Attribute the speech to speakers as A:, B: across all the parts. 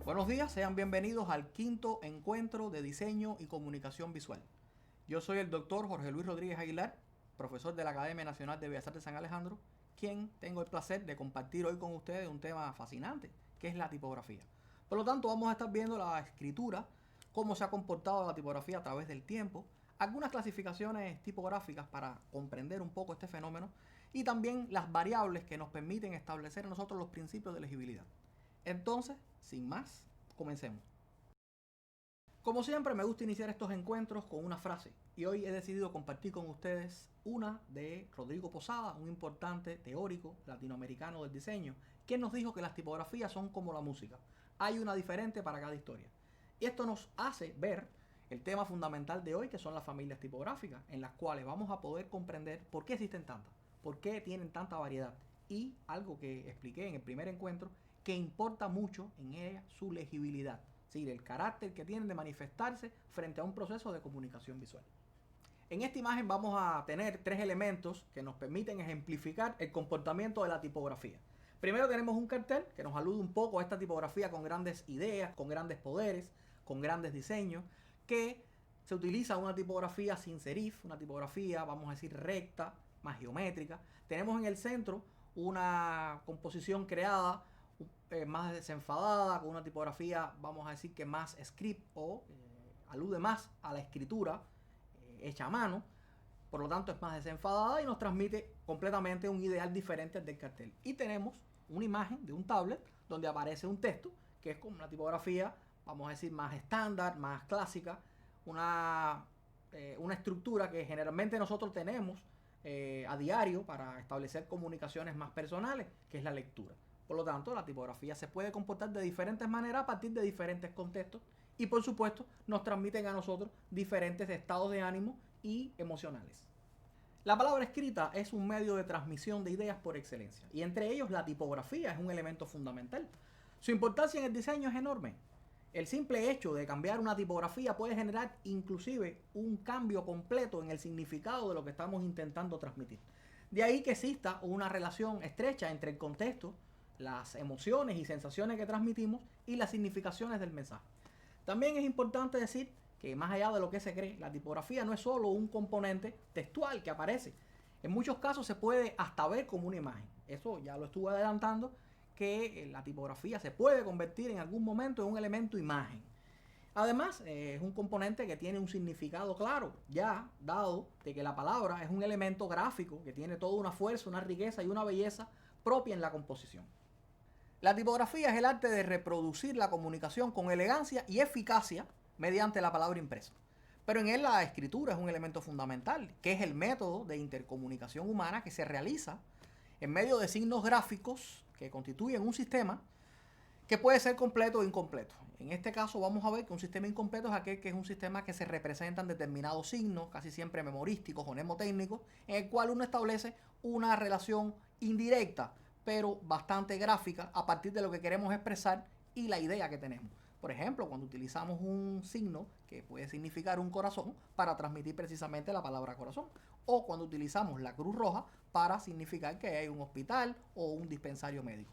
A: Buenos días, sean bienvenidos al quinto encuentro de diseño y comunicación visual. Yo soy el doctor Jorge Luis Rodríguez Aguilar, profesor de la Academia Nacional de Bellas Artes de San Alejandro, quien tengo el placer de compartir hoy con ustedes un tema fascinante, que es la tipografía. Por lo tanto, vamos a estar viendo la escritura, cómo se ha comportado la tipografía a través del tiempo, algunas clasificaciones tipográficas para comprender un poco este fenómeno y también las variables que nos permiten establecer a nosotros los principios de legibilidad. Entonces, sin más, comencemos. Como siempre, me gusta iniciar estos encuentros con una frase y hoy he decidido compartir con ustedes una de Rodrigo Posada, un importante teórico latinoamericano del diseño, quien nos dijo que las tipografías son como la música, hay una diferente para cada historia. Y esto nos hace ver el tema fundamental de hoy, que son las familias tipográficas, en las cuales vamos a poder comprender por qué existen tantas, por qué tienen tanta variedad y algo que expliqué en el primer encuentro, que importa mucho en ella su legibilidad, es decir, el carácter que tienen de manifestarse frente a un proceso de comunicación visual. En esta imagen vamos a tener tres elementos que nos permiten ejemplificar el comportamiento de la tipografía. Primero tenemos un cartel que nos alude un poco a esta tipografía con grandes ideas, con grandes poderes, con grandes diseños, que se utiliza una tipografía sin serif, una tipografía, vamos a decir, recta, más geométrica. Tenemos en el centro una composición creada más desenfadada, con una tipografía, vamos a decir que más script o alude más a la escritura hecha a mano, por lo tanto es más desenfadada y nos transmite completamente un ideal diferente del cartel. Y tenemos una imagen de un tablet donde aparece un texto que es como una tipografía, vamos a decir, más estándar, más clásica, una estructura que generalmente nosotros tenemos a diario para establecer comunicaciones más personales, que es la lectura. Por lo tanto, la tipografía se puede comportar de diferentes maneras a partir de diferentes contextos y, por supuesto, nos transmiten a nosotros diferentes estados de ánimo y emocionales. La palabra escrita es un medio de transmisión de ideas por excelencia y entre ellos la tipografía es un elemento fundamental. Su importancia en el diseño es enorme. El simple hecho de cambiar una tipografía puede generar inclusive un cambio completo en el significado de lo que estamos intentando transmitir. De ahí que exista una relación estrecha entre el contexto, las emociones y sensaciones que transmitimos y las significaciones del mensaje. También es importante decir que más allá de lo que se cree, la tipografía no es solo un componente textual que aparece. En muchos casos se puede hasta ver como una imagen. Eso ya lo estuve adelantando, que la tipografía se puede convertir en algún momento en un elemento imagen. Además, es un componente que tiene un significado claro, ya dado de que la palabra es un elemento gráfico que tiene toda una fuerza, una riqueza y una belleza propia en la composición. La tipografía es el arte de reproducir la comunicación con elegancia y eficacia mediante la palabra impresa. Pero en él la escritura es un elemento fundamental, que es el método de intercomunicación humana que se realiza en medio de signos gráficos que constituyen un sistema que puede ser completo o incompleto. En este caso vamos a ver que un sistema incompleto es aquel que es un sistema que se representan determinados signos, casi siempre memorísticos o mnemotécnicos, en el cual uno establece una relación indirecta, pero bastante gráfica, a partir de lo que queremos expresar y la idea que tenemos. Por ejemplo, cuando utilizamos un signo que puede significar un corazón para transmitir precisamente la palabra corazón, o cuando utilizamos la cruz roja para significar que hay un hospital o un dispensario médico.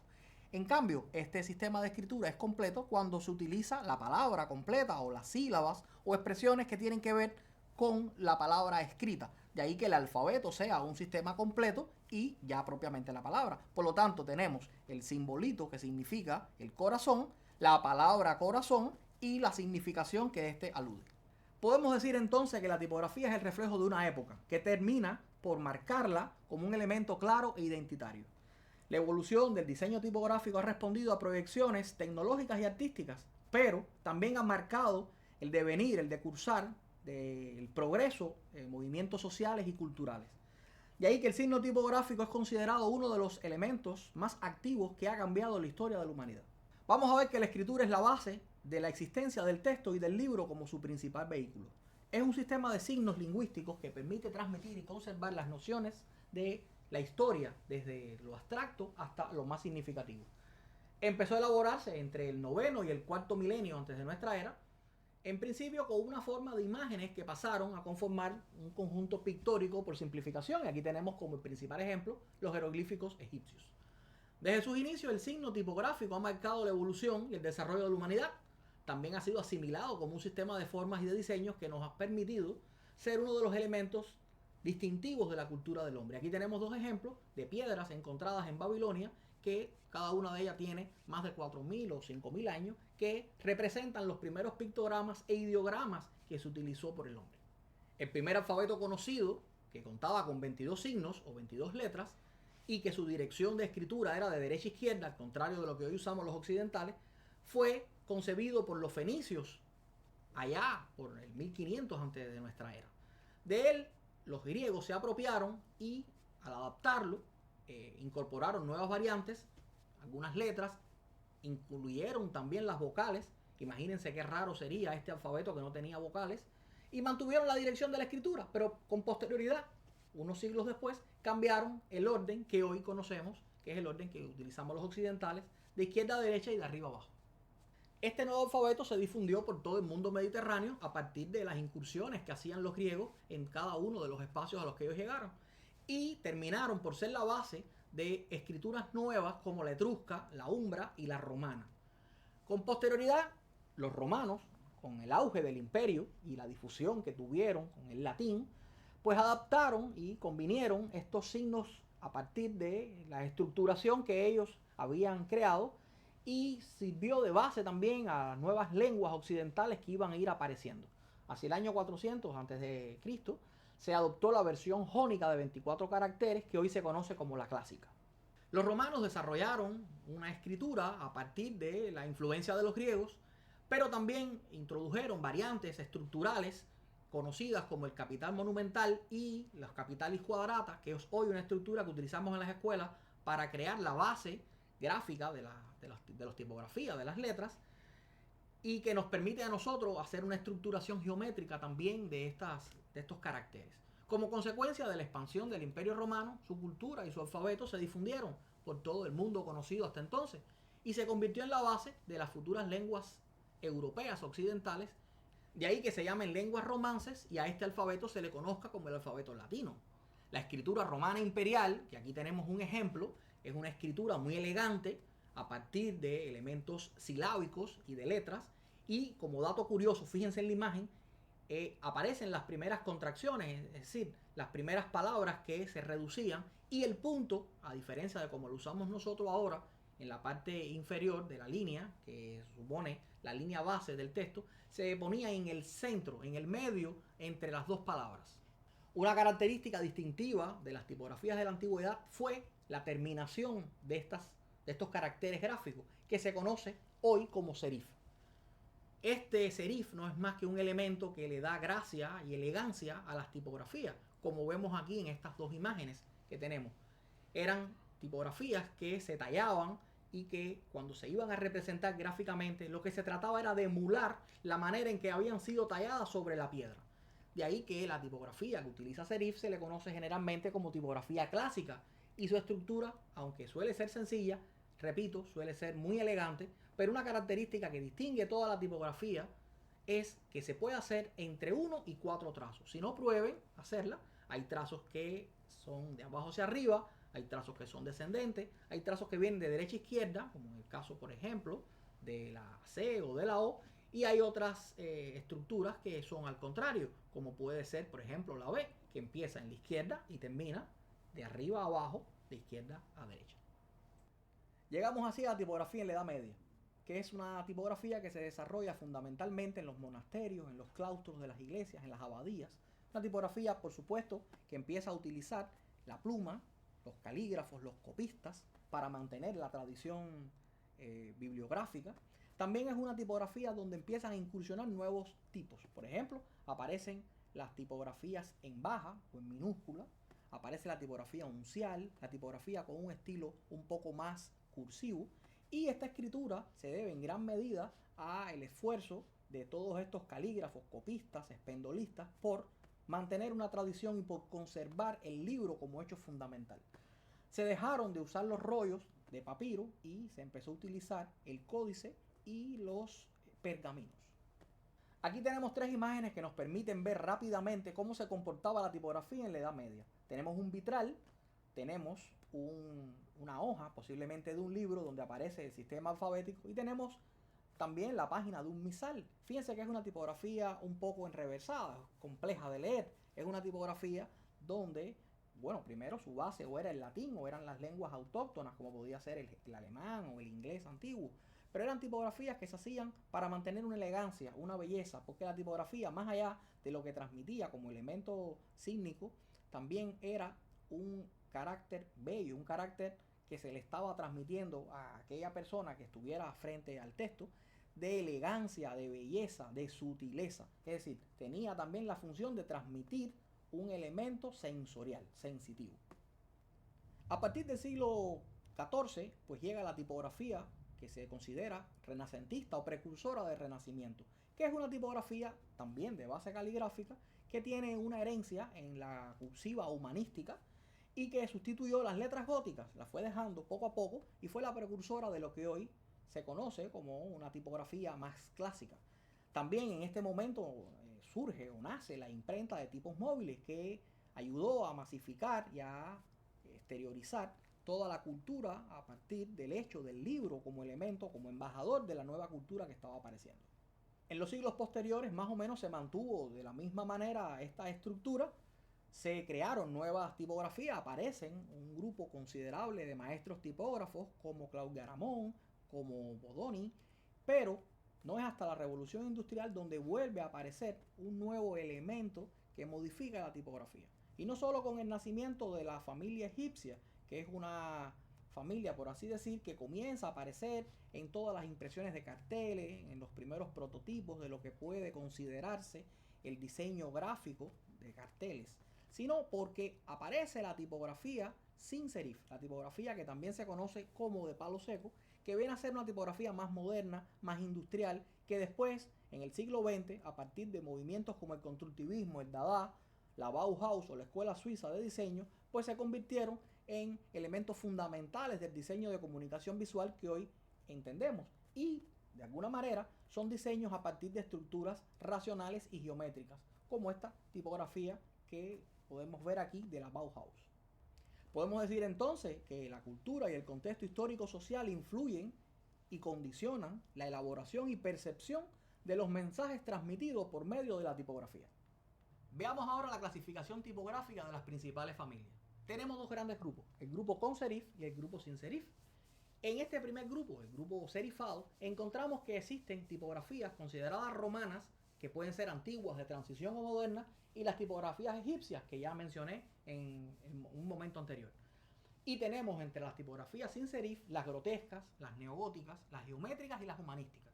A: En cambio, este sistema de escritura es completo cuando se utiliza la palabra completa o las sílabas o expresiones que tienen que ver con la palabra escrita. De ahí que el alfabeto sea un sistema completo y ya propiamente la palabra. Por lo tanto, tenemos el simbolito que significa el corazón, la palabra corazón y la significación que éste alude. Podemos decir entonces que la tipografía es el reflejo de una época que termina por marcarla como un elemento claro e identitario. La evolución del diseño tipográfico ha respondido a proyecciones tecnológicas y artísticas, pero también ha marcado el devenir, el decursar del progreso en movimientos sociales y culturales. De ahí que el signo tipográfico es considerado uno de los elementos más activos que ha cambiado la historia de la humanidad. Vamos a ver que la escritura es la base de la existencia del texto y del libro como su principal vehículo. Es un sistema de signos lingüísticos que permite transmitir y conservar las nociones de la historia desde lo abstracto hasta lo más significativo. Empezó a elaborarse entre el noveno y el cuarto milenio antes de nuestra era, en principio con una forma de imágenes que pasaron a conformar un conjunto pictórico por simplificación. Y aquí tenemos como principal ejemplo los jeroglíficos egipcios. Desde sus inicios, el signo tipográfico ha marcado la evolución y el desarrollo de la humanidad. También ha sido asimilado como un sistema de formas y de diseños que nos ha permitido ser uno de los elementos distintivos de la cultura del hombre. Aquí tenemos dos ejemplos de piedras encontradas en Babilonia, que cada una de ellas tiene más de 4.000 o 5.000 años, que representan los primeros pictogramas e ideogramas que se utilizó por el hombre. El primer alfabeto conocido, que contaba con 22 signos o 22 letras, y que su dirección de escritura era de derecha a izquierda, al contrario de lo que hoy usamos los occidentales, fue concebido por los fenicios allá por el 1500 antes de nuestra era. De él, los griegos se apropiaron y al adaptarlo, incorporaron nuevas variantes, algunas letras, incluyeron también las vocales. Imagínense qué raro sería este alfabeto que no tenía vocales, y mantuvieron la dirección de la escritura, pero con posterioridad, unos siglos después, cambiaron el orden que hoy conocemos, que es el orden que utilizamos los occidentales, de izquierda a derecha y de arriba a abajo. Este nuevo alfabeto se difundió por todo el mundo mediterráneo a partir de las incursiones que hacían los griegos en cada uno de los espacios a los que ellos llegaron, y terminaron por ser la base de escrituras nuevas como la etrusca, la umbra y la romana. Con posterioridad, los romanos, con el auge del imperio y la difusión que tuvieron con el latín, pues adaptaron y convinieron estos signos a partir de la estructuración que ellos habían creado, y sirvió de base también a nuevas lenguas occidentales que iban a ir apareciendo. Hacia el año 400 a.C. se adoptó la versión jónica de 24 caracteres que hoy se conoce como la clásica. Los romanos desarrollaron una escritura a partir de la influencia de los griegos, pero también introdujeron variantes estructurales conocidas como el capital monumental y los capitalis quadrata, que es hoy una estructura que utilizamos en las escuelas para crear la base gráfica de las tipografías, de las letras, y que nos permite a nosotros hacer una estructuración geométrica también de estos caracteres. Como consecuencia de la expansión del Imperio Romano, su cultura y su alfabeto se difundieron por todo el mundo conocido hasta entonces y se convirtió en la base de las futuras lenguas europeas occidentales. De ahí que se llamen lenguas romances y a este alfabeto se le conozca como el alfabeto latino. La escritura romana imperial, que aquí tenemos un ejemplo, es una escritura muy elegante a partir de elementos silábicos y de letras, y como dato curioso, fíjense en la imagen, aparecen las primeras contracciones, es decir, las primeras palabras que se reducían, y el punto, a diferencia de como lo usamos nosotros ahora, en la parte inferior de la línea, que supone la línea base del texto, se ponía en el centro, en el medio, entre las dos palabras. Una característica distintiva de las tipografías de la antigüedad fue la terminación de estos caracteres gráficos, que se conoce hoy como serif. Este serif no es más que un elemento que le da gracia y elegancia a las tipografías, como vemos aquí en estas dos imágenes que tenemos. Eran tipografías que se tallaban y que cuando se iban a representar gráficamente, lo que se trataba era de emular la manera en que habían sido talladas sobre la piedra. De ahí que la tipografía que utiliza serif se le conoce generalmente como tipografía clásica, y su estructura, aunque suele ser sencilla, repito, suele ser muy elegante, pero una característica que distingue toda la tipografía es que se puede hacer entre 1 y 4 trazos. Si no, prueben hacerla. Hay trazos que son de abajo hacia arriba, hay trazos que son descendentes, hay trazos que vienen de derecha a izquierda, como en el caso, por ejemplo, de la C o de la O, y hay otras estructuras que son al contrario, como puede ser, por ejemplo, la B, que empieza en la izquierda y termina de arriba a abajo, de izquierda a derecha. Llegamos así a la tipografía en la Edad Media, que es una tipografía que se desarrolla fundamentalmente en los monasterios, en los claustros de las iglesias, en las abadías. Una tipografía, por supuesto, que empieza a utilizar la pluma, los calígrafos, los copistas, para mantener la tradición bibliográfica. También es una tipografía donde empiezan a incursionar nuevos tipos. Por ejemplo, aparecen las tipografías en baja o en minúscula, aparece la tipografía uncial, la tipografía con un estilo un poco más cursivo, y esta escritura se debe en gran medida al esfuerzo de todos estos calígrafos, copistas, espendolistas, por mantener una tradición y por conservar el libro como hecho fundamental. Se dejaron de usar los rollos de papiro y se empezó a utilizar el códice y los pergaminos. Aquí tenemos tres imágenes que nos permiten ver rápidamente cómo se comportaba la tipografía en la Edad Media. Tenemos un vitral tenemos una hoja, posiblemente de un libro, donde aparece el sistema alfabético, y tenemos también la página de un misal. Fíjense que es una tipografía un poco enreversada, compleja de leer. Es una tipografía donde, bueno, primero su base o era el latín o eran las lenguas autóctonas, como podía ser el alemán o el inglés antiguo. Pero eran tipografías que se hacían para mantener una elegancia, una belleza, porque la tipografía, más allá de lo que transmitía como elemento sígnico, también era un carácter bello, un carácter que se le estaba transmitiendo a aquella persona que estuviera frente al texto, de elegancia, de belleza, de sutileza. Es decir, tenía también la función de transmitir un elemento sensorial, sensitivo. A partir del siglo XIV, pues llega la tipografía que se considera renacentista o precursora del Renacimiento, que es una tipografía también de base caligráfica que tiene una herencia en la cursiva humanística y que sustituyó las letras góticas, las fue dejando poco a poco y fue la precursora de lo que hoy se conoce como una tipografía más clásica. También en este momento surge o nace la imprenta de tipos móviles que ayudó a masificar y a exteriorizar toda la cultura a partir del hecho del libro como elemento, como embajador de la nueva cultura que estaba apareciendo. En los siglos posteriores más o menos se mantuvo de la misma manera esta estructura. Se crearon nuevas tipografías, aparecen un grupo considerable de maestros tipógrafos como Claude Garamond, como Bodoni, pero no es hasta la Revolución Industrial donde vuelve a aparecer un nuevo elemento que modifica la tipografía. Y no solo con el nacimiento de la familia egipcia, que es una familia, por así decir, que comienza a aparecer en todas las impresiones de carteles, en los primeros prototipos de lo que puede considerarse el diseño gráfico de carteles, sino porque aparece la tipografía sin serif, la tipografía que también se conoce como de palo seco, que viene a ser una tipografía más moderna, más industrial, que después, en el siglo XX, a partir de movimientos como el constructivismo, el Dada, la Bauhaus o la Escuela Suiza de Diseño, pues se convirtieron en elementos fundamentales del diseño de comunicación visual que hoy entendemos. Y, de alguna manera, son diseños a partir de estructuras racionales y geométricas, como esta tipografía que podemos ver aquí de la Bauhaus. Podemos decir entonces que la cultura y el contexto histórico-social influyen y condicionan la elaboración y percepción de los mensajes transmitidos por medio de la tipografía. Veamos ahora la clasificación tipográfica de las principales familias. Tenemos dos grandes grupos, el grupo con serif y el grupo sin serif. En este primer grupo, el grupo serifado, encontramos que existen tipografías consideradas romanas, que pueden ser antiguas, de transición o modernas, y las tipografías egipcias, que ya mencioné en un momento anterior. Y tenemos entre las tipografías sin serif las grotescas, las neogóticas, las geométricas y las humanísticas.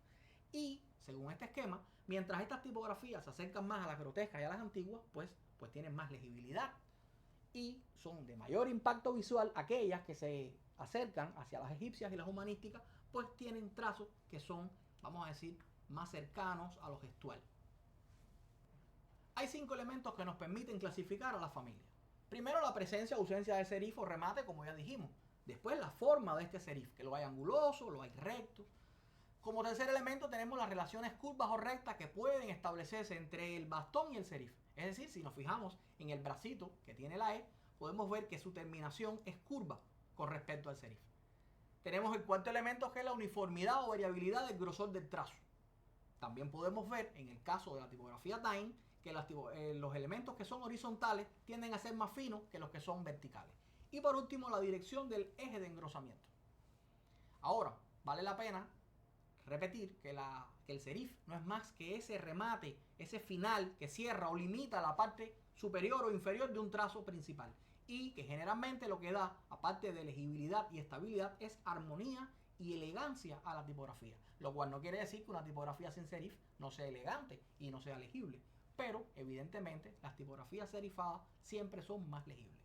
A: Y, según este esquema, mientras estas tipografías se acercan más a las grotescas y a las antiguas, pues tienen más legibilidad. Y son de mayor impacto visual aquellas que se acercan hacia las egipcias y las humanísticas, pues tienen trazos que son, vamos a decir, más cercanos a lo gestual. Hay 5 elementos que nos permiten clasificar a la familia. Primero, la presencia o ausencia de serif o remate, como ya dijimos. Después, la forma de este serif, que lo hay anguloso, lo hay recto. Como tercer elemento tenemos las relaciones curvas o rectas que pueden establecerse entre el bastón y el serif. Es decir, si nos fijamos en el bracito que tiene la E, podemos ver que su terminación es curva con respecto al serif. Tenemos el cuarto elemento, que es la uniformidad o variabilidad del grosor del trazo. También podemos ver en el caso de la tipografía Dime que los elementos que son horizontales tienden a ser más finos que los que son verticales. Y por último, la dirección del eje de engrosamiento. Ahora, vale la pena repetir que el serif no es más que ese remate, ese final que cierra o limita la parte superior o inferior de un trazo principal, y que generalmente lo que da, aparte de legibilidad y estabilidad, es armonía y elegancia a la tipografía, lo cual no quiere decir que una tipografía sin serif no sea elegante y no sea legible, pero evidentemente las tipografías serifadas siempre son más legibles.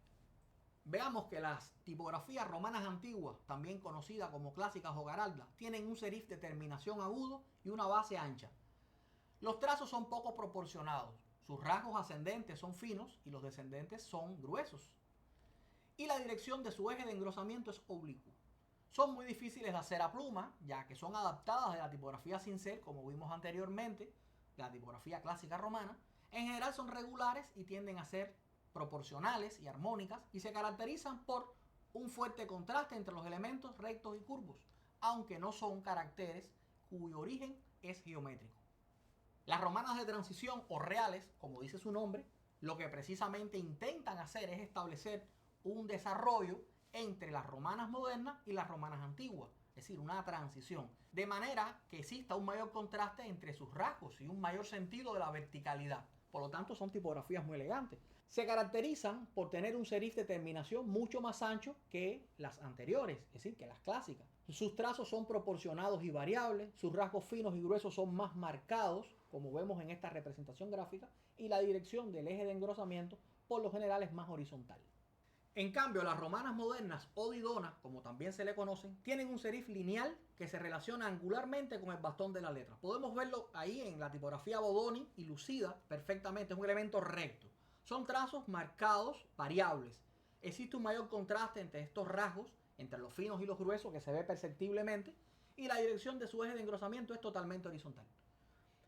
A: Veamos que las tipografías romanas antiguas, también conocidas como clásicas o garaldas, tienen un serif de terminación agudo y una base ancha. Los trazos son poco proporcionados, sus rasgos ascendentes son finos y los descendentes son gruesos. Y la dirección de su eje de engrosamiento es oblicuo. Son muy difíciles de hacer a pluma, ya que son adaptadas de la tipografía sin ser, como vimos anteriormente, de la tipografía clásica romana. En general son regulares y tienden a ser proporcionales y armónicas y se caracterizan por un fuerte contraste entre los elementos rectos y curvos, aunque no son caracteres cuyo origen es geométrico. Las romanas de transición o reales, como dice su nombre, lo que precisamente intentan hacer es establecer un desarrollo entre las romanas modernas y las romanas antiguas, es decir, una transición, de manera que exista un mayor contraste entre sus rasgos y un mayor sentido de la verticalidad. Por lo tanto, son tipografías muy elegantes. Se caracterizan por tener un serif de terminación mucho más ancho que las anteriores, es decir, que las clásicas. Sus trazos son proporcionados y variables, sus rasgos finos y gruesos son más marcados, como vemos en esta representación gráfica, y la dirección del eje de engrosamiento por lo general es más horizontal. En cambio, las romanas modernas o didonas, como también se le conocen, tienen un serif lineal que se relaciona angularmente con el bastón de la letra. Podemos verlo ahí en la tipografía Bodoni y lucida perfectamente, es un elemento recto. Son trazos marcados, variables. Existe un mayor contraste entre estos rasgos, entre los finos y los gruesos, que se ve perceptiblemente, y la dirección de su eje de engrosamiento es totalmente horizontal.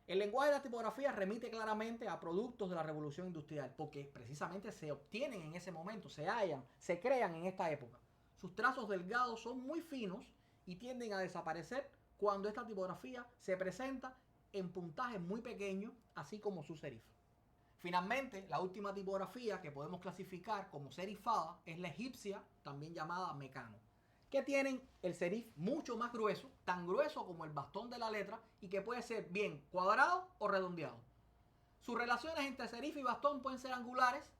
A: El lenguaje de la tipografía remite claramente a productos de la revolución industrial, porque precisamente se obtienen en ese momento, se hallan, se crean en esta época. Sus trazos delgados son muy finos y tienden a desaparecer cuando esta tipografía se presenta en puntajes muy pequeños, así como su serif. Finalmente, la última tipografía que podemos clasificar como serifada es la egipcia, también llamada mecano, que tienen el serif mucho más grueso, tan grueso como el bastón de la letra y que puede ser bien cuadrado o redondeado. Sus relaciones entre serif y bastón pueden ser angulares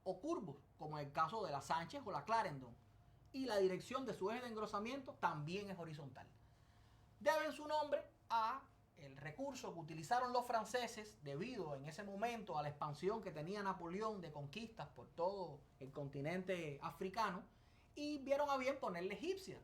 A: o curvos, como en el caso de la Sánchez o la Clarendon, y la dirección de su eje de engrosamiento también es horizontal. Deben su nombre a el recurso que utilizaron los franceses debido en ese momento a la expansión que tenía Napoleón de conquistas por todo el continente africano, y vieron a bien ponerle egipcia,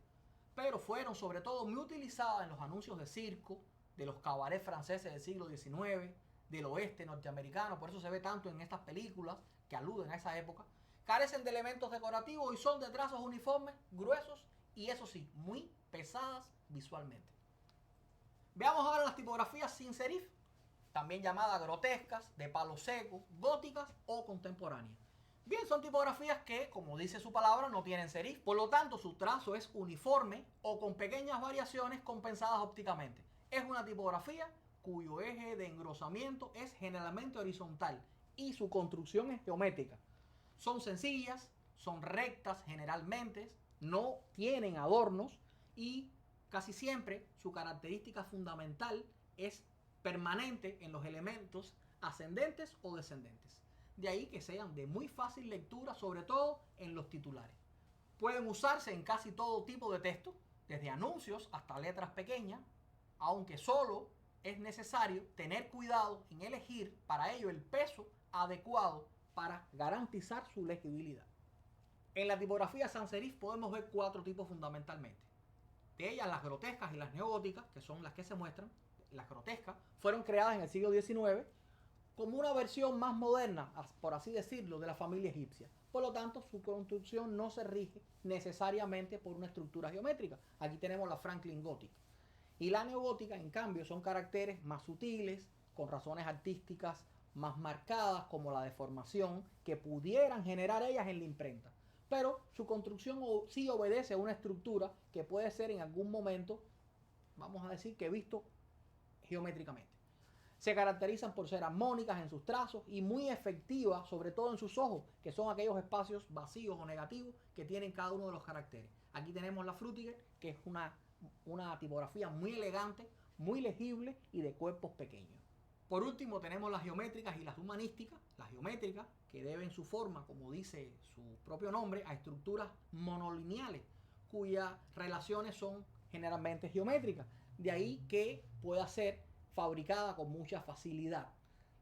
A: pero fueron sobre todo muy utilizadas en los anuncios de circo, de los cabarets franceses del siglo XIX, del oeste norteamericano, por eso se ve tanto en estas películas que aluden a esa época. Carecen de elementos decorativos y son de trazos uniformes, gruesos y eso sí, muy pesadas visualmente. Veamos ahora las tipografías sin serif, también llamadas grotescas, de palo seco, góticas o contemporáneas. Bien, son tipografías que, como dice su palabra, no tienen serif, por lo tanto su trazo es uniforme o con pequeñas variaciones compensadas ópticamente. Es una tipografía cuyo eje de engrosamiento es generalmente horizontal y su construcción es geométrica. Son sencillas, son rectas generalmente, no tienen adornos y casi siempre su característica fundamental es permanente en los elementos ascendentes o descendentes. De ahí que sean de muy fácil lectura, sobre todo en los titulares. Pueden usarse en casi todo tipo de texto, desde anuncios hasta letras pequeñas, aunque solo es necesario tener cuidado en elegir para ello el peso adecuado para garantizar su legibilidad. En la tipografía sans serif podemos ver 4 tipos fundamentalmente. De ellas, las grotescas y las neogóticas, que son las que se muestran. Las grotescas fueron creadas en el siglo XIX como una versión más moderna, por así decirlo, de la familia egipcia. Por lo tanto, su construcción no se rige necesariamente por una estructura geométrica. Aquí tenemos la Franklin Gothic. Y la neogótica, en cambio, son caracteres más sutiles, con razones artísticas más marcadas, como la deformación, que pudieran generar ellas en la imprenta. Pero su construcción sí obedece a una estructura que puede ser en algún momento, vamos a decir, que visto geométricamente. Se caracterizan por ser armónicas en sus trazos y muy efectivas, sobre todo en sus ojos, que son aquellos espacios vacíos o negativos que tienen cada uno de los caracteres. Aquí tenemos la Frutiger, que es una tipografía muy elegante, muy legible y de cuerpos pequeños. Por último tenemos las geométricas y las humanísticas. Las geométricas, que deben su forma, como dice su propio nombre, a estructuras monolineales, cuyas relaciones son generalmente geométricas. De ahí que pueda ser fabricada con mucha facilidad.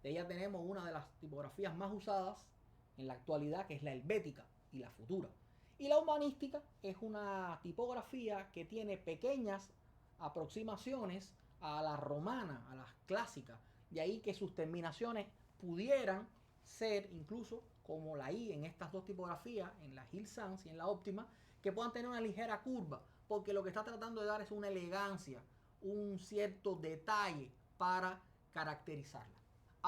A: De ella tenemos una de las tipografías más usadas en la actualidad, que es la helvética y la futura. Y la humanística es una tipografía que tiene pequeñas aproximaciones a la romana, a las clásicas. De ahí que sus terminaciones pudieran ser incluso como la I en estas dos tipografías, en la Gill Sans y en la Optima, que puedan tener una ligera curva, porque lo que está tratando de dar es una elegancia, un cierto detalle para caracterizarla.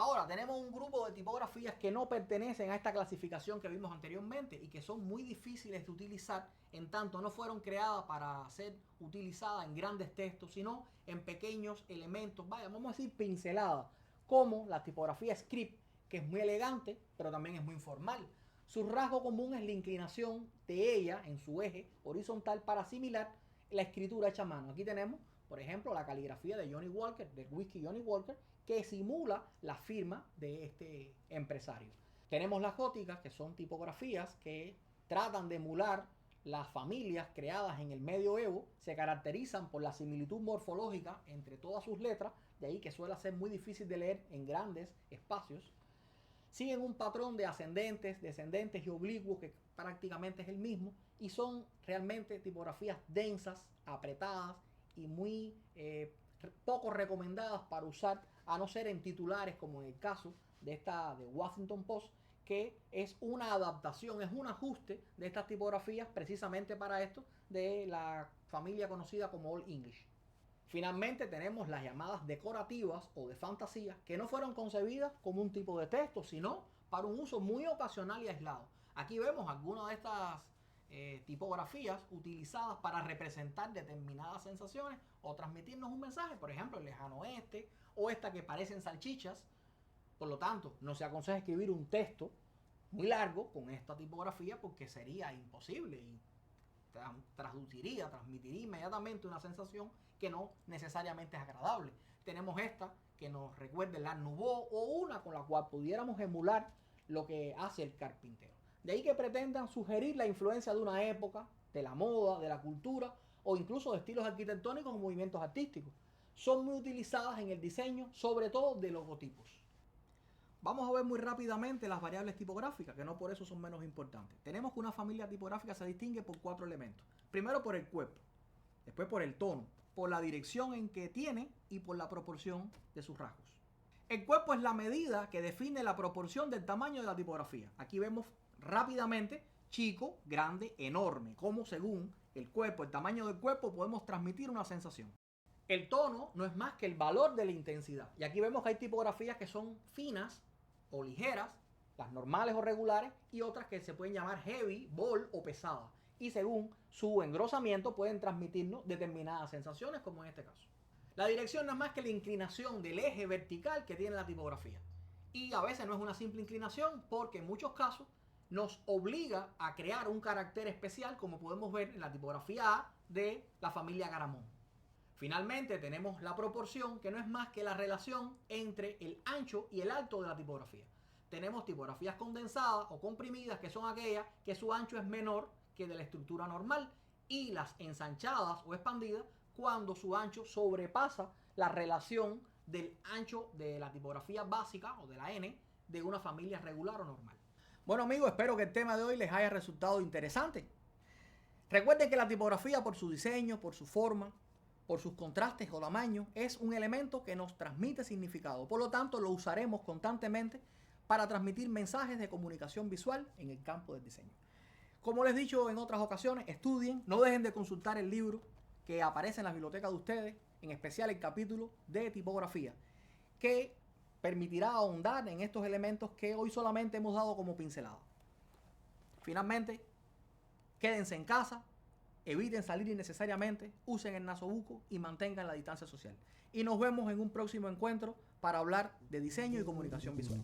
A: Ahora, tenemos un grupo de tipografías que no pertenecen a esta clasificación que vimos anteriormente y que son muy difíciles de utilizar, en tanto no fueron creadas para ser utilizadas en grandes textos, sino en pequeños elementos, vamos a decir pinceladas, como la tipografía script, que es muy elegante, pero también es muy informal. Su rasgo común es la inclinación de ella en su eje horizontal para asimilar la escritura hecha a mano. Aquí tenemos, por ejemplo, la caligrafía de Johnny Walker, del whisky Johnny Walker, que simula la firma de este empresario. Tenemos las góticas, que son tipografías que tratan de emular las familias creadas en el medioevo, se caracterizan por la similitud morfológica entre todas sus letras, de ahí que suele ser muy difícil de leer en grandes espacios. Siguen un patrón de ascendentes, descendentes y oblicuos que prácticamente es el mismo, y son realmente tipografías densas, apretadas y muy poco recomendadas para usar, a no ser en titulares como en el caso de esta de Washington Post, que es una adaptación, es un ajuste de estas tipografías precisamente para esto de la familia conocida como Old English. Finalmente tenemos las llamadas decorativas o de fantasía, que no fueron concebidas como un tipo de texto, sino para un uso muy ocasional y aislado. Aquí vemos algunas de estas tipografías utilizadas para representar determinadas sensaciones o transmitirnos un mensaje, por ejemplo el lejano oeste o esta que parecen salchichas. Por lo tanto, no se aconseja escribir un texto muy largo con esta tipografía porque sería imposible y transmitiría inmediatamente una sensación que no necesariamente es agradable. Tenemos esta que nos recuerda el Art Nouveau o una con la cual pudiéramos emular lo que hace el carpintero. De ahí que pretendan sugerir la influencia de una época, de la moda, de la cultura o incluso de estilos arquitectónicos o movimientos artísticos. Son muy utilizadas en el diseño, sobre todo de logotipos. Vamos a ver muy rápidamente las variables tipográficas, que no por eso son menos importantes. Tenemos que una familia tipográfica se distingue por 4 elementos. Primero por el cuerpo, después por el tono, por la dirección en que tiene y por la proporción de sus rasgos. El cuerpo es la medida que define la proporción del tamaño de la tipografía. Aquí vemos rápidamente chico, grande, enorme, como según el cuerpo, el tamaño del cuerpo, podemos transmitir una sensación. El tono no es más que el valor de la intensidad. Y aquí vemos que hay tipografías que son finas o ligeras, las normales o regulares, y otras que se pueden llamar heavy, bold o pesadas. Y según su engrosamiento pueden transmitirnos determinadas sensaciones, como en este caso. La dirección no es más que la inclinación del eje vertical que tiene la tipografía. Y a veces no es una simple inclinación porque en muchos casos nos obliga a crear un carácter especial, como podemos ver en la tipografía A de la familia Garamond. Finalmente tenemos la proporción, que no es más que la relación entre el ancho y el alto de la tipografía. Tenemos tipografías condensadas o comprimidas, que son aquellas que su ancho es menor que de la estructura normal, y las ensanchadas o expandidas cuando su ancho sobrepasa la relación del ancho de la tipografía básica o de la N de una familia regular o normal. Bueno amigos, espero que el tema de hoy les haya resultado interesante. Recuerden que la tipografía, por su diseño, por su forma, por sus contrastes o tamaño, es un elemento que nos transmite significado. Por lo tanto, lo usaremos constantemente para transmitir mensajes de comunicación visual en el campo del diseño. Como les he dicho en otras ocasiones, estudien, no dejen de consultar el libro que aparece en la biblioteca de ustedes, en especial el capítulo de tipografía, que permitirá ahondar en estos elementos que hoy solamente hemos dado como pincelada. Finalmente, quédense en casa, eviten salir innecesariamente, usen el nasobuco y mantengan la distancia social. Y nos vemos en un próximo encuentro para hablar de diseño y comunicación visual.